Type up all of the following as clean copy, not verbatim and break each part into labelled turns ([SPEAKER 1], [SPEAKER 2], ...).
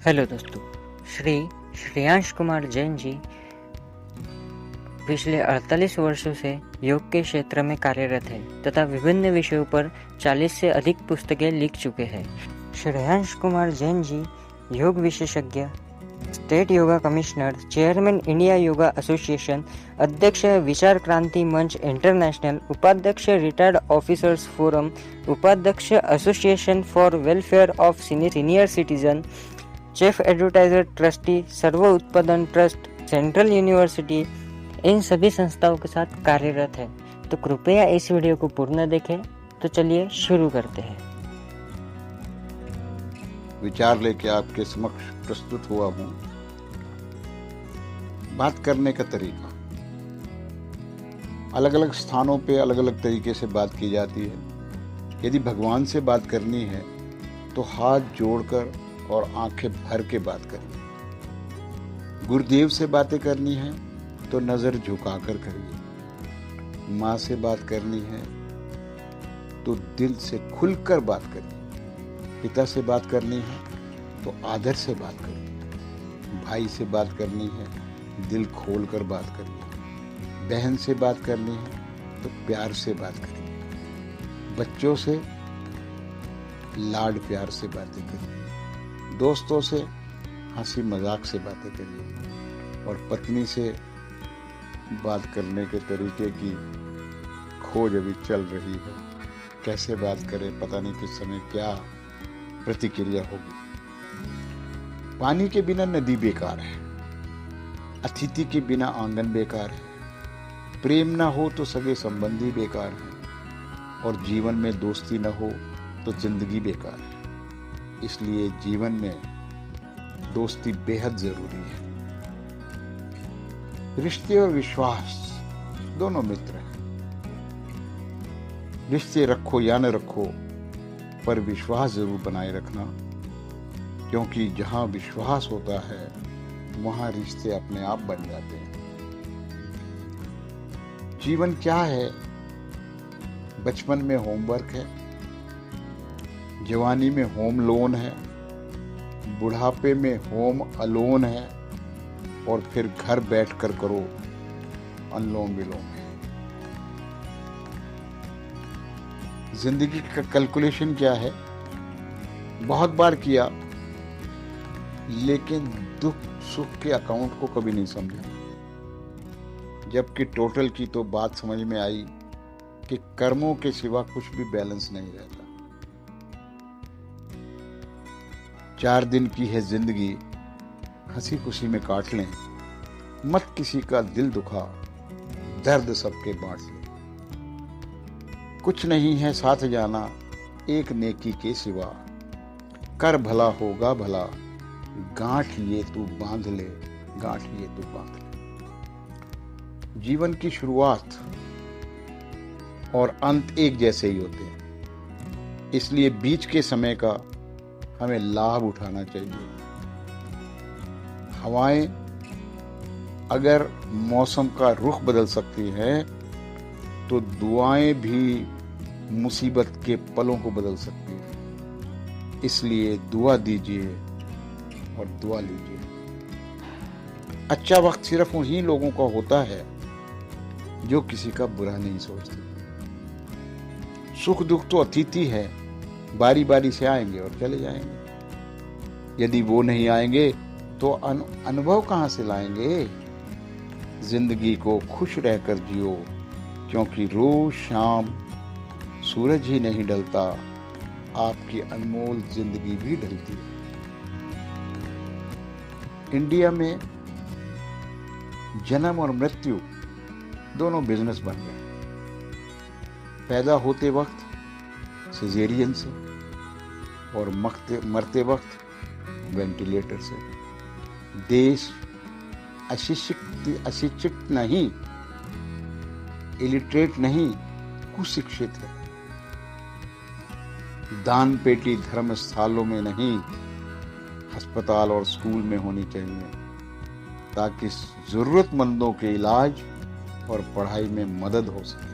[SPEAKER 1] Hello दोस्तों, श्री श्रेयांश कुमार जैन जी पिछले 48 वर्षों से योग के क्षेत्र में कार्यरत है तथा विभिन्न विषयों पर 40 से अधिक पुस्तकें लिख चुके हैं। श्रेयांश कुमार जैन जी योग विशेषज्ञ, state yoga commissioner, chairman India yoga association, अध्यक्ष विचार क्रांति मंच इंटरनेशनल, उपाध्यक्ष रिटायर्ड ऑफिसर्स फोरम, उपाध्यक्ष association for welfare of senior citizen, chief advertiser trustee, Sarv Utpadan trust, central university, इन सभी संस्थाओं के साथ कार्यरत है। तो कृपया इस वीडियो को पूर्ण देखें। तो चलिए शुरू करते हैं।
[SPEAKER 2] विचार लेके आपके समक्ष प्रस्तुत हुआ हूं। बात करने का तरीका, अलग अलग स्थानों पे अलग अलग तरीके से बात की जाती है। यदि भगवान से बात करनी है तो हाथ जोड़कर और आंखें भर के बात करिए। गुरुदेव से बातें करनी है तो नजर झुकाकर करिए। माँ से बात करनी है तो दिल से खुलकर बात करिए। पिता से बात करनी है तो आदर से बात करिए। भाई से बात करनी है दिल खोलकर बात करिए। बहन से बात करनी है तो प्यार से बात करिए। बच्चों से लाड प्यार से बातें करिए। दोस्तों से हंसी मजाक से बातें करिए। और पत्नी से बात करने के तरीके की खोज अभी चल रही है। कैसे बात करें, पता नहीं किस समय क्या प्रतिक्रिया होगी। पानी के बिना नदी बेकार है, अतिथि के बिना आंगन बेकार है, प्रेम ना हो तो सगे संबंधी बेकार है, और जीवन में दोस्ती ना हो तो जिंदगी बेकार है। इसलिए जीवन में दोस्ती बेहद जरूरी है। रिश्ते और विश्वास दोनों मित्र हैं। रिश्ते रखो या न रखो, पर विश्वास जरूर बनाए रखना, क्योंकि जहां विश्वास होता है वहां रिश्ते अपने आप बन जाते हैं। जीवन क्या है? बचपन में होमवर्क है, जवानी में होम लोन है, बुढ़ापे में होम अलोन है, और फिर घर बैठकर करो अनुलोम विलोम है। जिंदगी का कैलकुलेशन क्या है? बहुत बार किया, लेकिन दुख सुख के अकाउंट को कभी नहीं समझा। जबकि टोटल की तो बात समझ में आई कि कर्मों के सिवा कुछ भी बैलेंस नहीं रहता। 4 दिन की है जिंदगी, हंसी खुशी में काट लें। मत किसी का दिल दुखा, दर्द सबके बांट लें। कुछ नहीं है साथ जाना एक नेकी के सिवा, कर भला होगा भला, गांठ ये तू बांध ले, गांठ ये तू बांध ले। जीवन की शुरुआत और अंत एक जैसे ही होते हैं, इसलिए बीच के समय का हमें लाभ उठाना चाहिए। हवाएं अगर मौसम का रुख बदल सकती हैं, तो दुआएं भी मुसीबत के पलों को बदल सकती हैं। इसलिए दुआ दीजिए और दुआ लीजिए। अच्छा वक्त सिर्फ उन्हीं लोगों का होता है जो किसी का बुरा नहीं सोचते। सुख दुख तो अतिथि है, बारी बारी से आएंगे और चले जाएंगे। यदि वो नहीं आएंगे तो अनुभव कहां से लाएंगे? जिंदगी को खुश रहकर जियो, क्योंकि रोज शाम सूरज ही नहीं ढलता, आपकी अनमोल जिंदगी भी ढलती है। इंडिया में जन्म और मृत्यु दोनों बिजनेस बन गए। पैदा होते वक्त सिजेरियन से और मरते वक्त वेंटिलेटर से। देश अशिक्षित नहीं, इलिटरेट नहीं, कुशिक्षित है। दान पेटी धर्म स्थलों में नहीं, अस्पताल और स्कूल में होनी चाहिए, ताकि जरूरतमंदों के इलाज और पढ़ाई में मदद हो सके।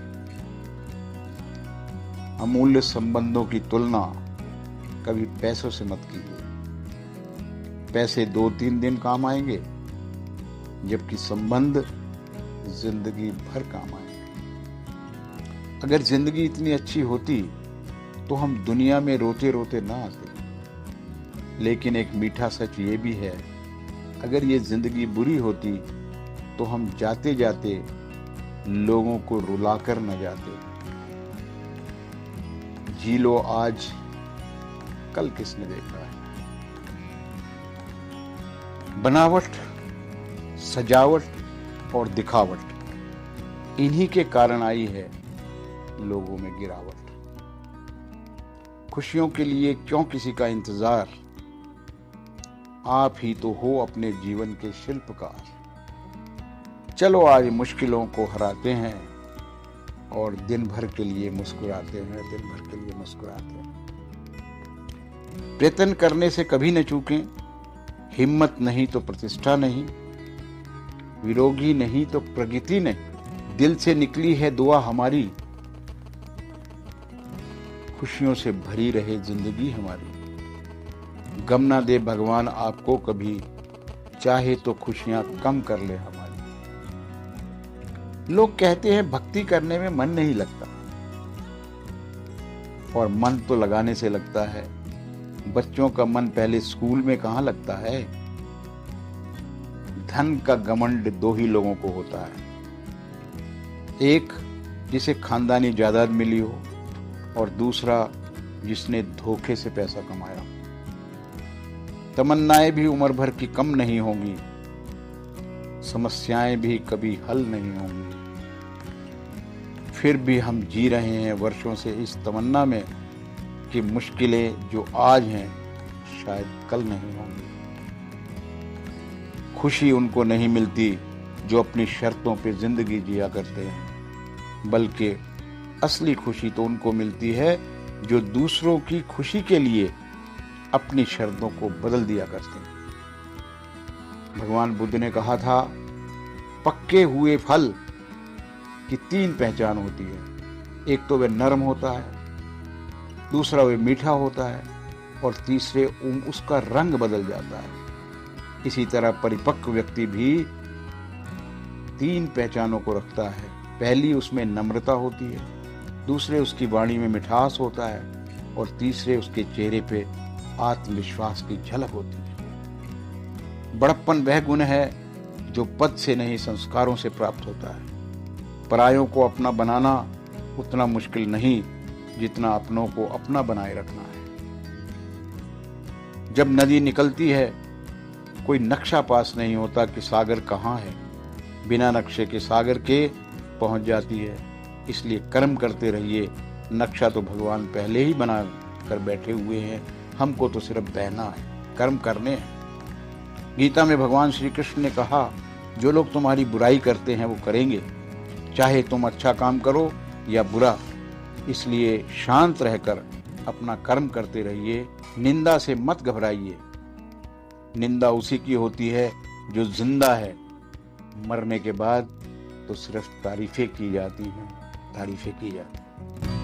[SPEAKER 2] अमूल्य संबंधों की तुलना कभी पैसों से मत कीजिए। पैसे 2-3 दिन काम आएंगे, जबकि संबंध जिंदगी भर काम आएंगे। अगर जिंदगी इतनी अच्छी होती तो हम दुनिया में रोते रोते ना आते। लेकिन एक मीठा सच ये भी है, अगर ये जिंदगी बुरी होती तो हम जाते जाते लोगों को रुलाकर न जाते। जी लो आज, कल किसने देखा है। बनावट, सजावट और दिखावट, इन्हीं के कारण आई है लोगों में गिरावट। खुशियों के लिए क्यों किसी का इंतजार, आप ही तो हो अपने जीवन के शिल्पकार। चलो आज मुश्किलों को हराते हैं और दिन भर के लिए मुस्कुराते हैं, दिन भर के लिए मुस्कुराते हैं। प्रयत्न करने से कभी न चूकें, हिम्मत नहीं तो प्रतिष्ठा नहीं, विरोगी नहीं तो प्रगति नहीं। दिल से निकली है दुआ हमारी, खुशियों से भरी रहे जिंदगी हमारी। गम ना दे भगवान आपको कभी, चाहे तो खुशियां कम कर ले हमारी। लोग कहते हैं भक्ति करने में मन नहीं लगता, और मन तो लगाने से लगता है। बच्चों का मन पहले स्कूल में कहां लगता है। धन का घमंड दो ही लोगों को होता है, एक जिसे खानदानी जायदाद मिली हो और दूसरा जिसने धोखे से पैसा कमाया। तमन्नाएं भी उम्र भर की कम नहीं होंगी, समस्याएं भी कभी हल नहीं होंगी। फिर भी हम जी रहे हैं वर्षों से इस तमन्ना में कि मुश्किलें जो आज हैं शायद कल नहीं होंगी। खुशी उनको नहीं मिलती जो अपनी शर्तों पे जिंदगी जिया करते हैं, बल्कि असली खुशी तो उनको मिलती है जो दूसरों की खुशी के लिए अपनी शर्तों को बदल दिया करते हैं। भगवान बुद्ध ने कहा था, पक्के हुए फल की 3 पहचान होती है। एक तो वह नरम होता है, दूसरा वह मीठा होता है, और तीसरे उसका रंग बदल जाता है। इसी तरह परिपक्व व्यक्ति भी 3 पहचानों को रखता है। पहली उसमें नम्रता होती है, दूसरे उसकी वाणी में मिठास होता है, और तीसरे उसके चेहरे पे आत्मविश्वास की झलक होती है। बड़प्पन वह गुण है जो पद से नहीं संस्कारों से प्राप्त होता है। परायों को अपना बनाना उतना मुश्किल नहीं जितना अपनों को अपना बनाए रखना है। जब नदी निकलती है, कोई नक्शा पास नहीं होता कि सागर कहाँ है। बिना नक्शे के सागर के पहुंच जाती है। इसलिए कर्म करते रहिए, नक्शा तो भगवान पहले ही बना कर बैठे हुए हैं, हमको तो सिर्फ बहना है, कर्म करने हैं। गीता में भगवान श्री कृष्ण ने कहा, जो लोग तुम्हारी बुराई करते हैं वो करेंगे, चाहे तुम अच्छा काम करो या बुरा। इसलिए शांत रहकर अपना कर्म करते रहिए, निंदा से मत घबराइए। निंदा उसी की होती है जो जिंदा है, मरने के बाद तो सिर्फ तारीफें की जाती हैं, तारीफें की जाती हैं।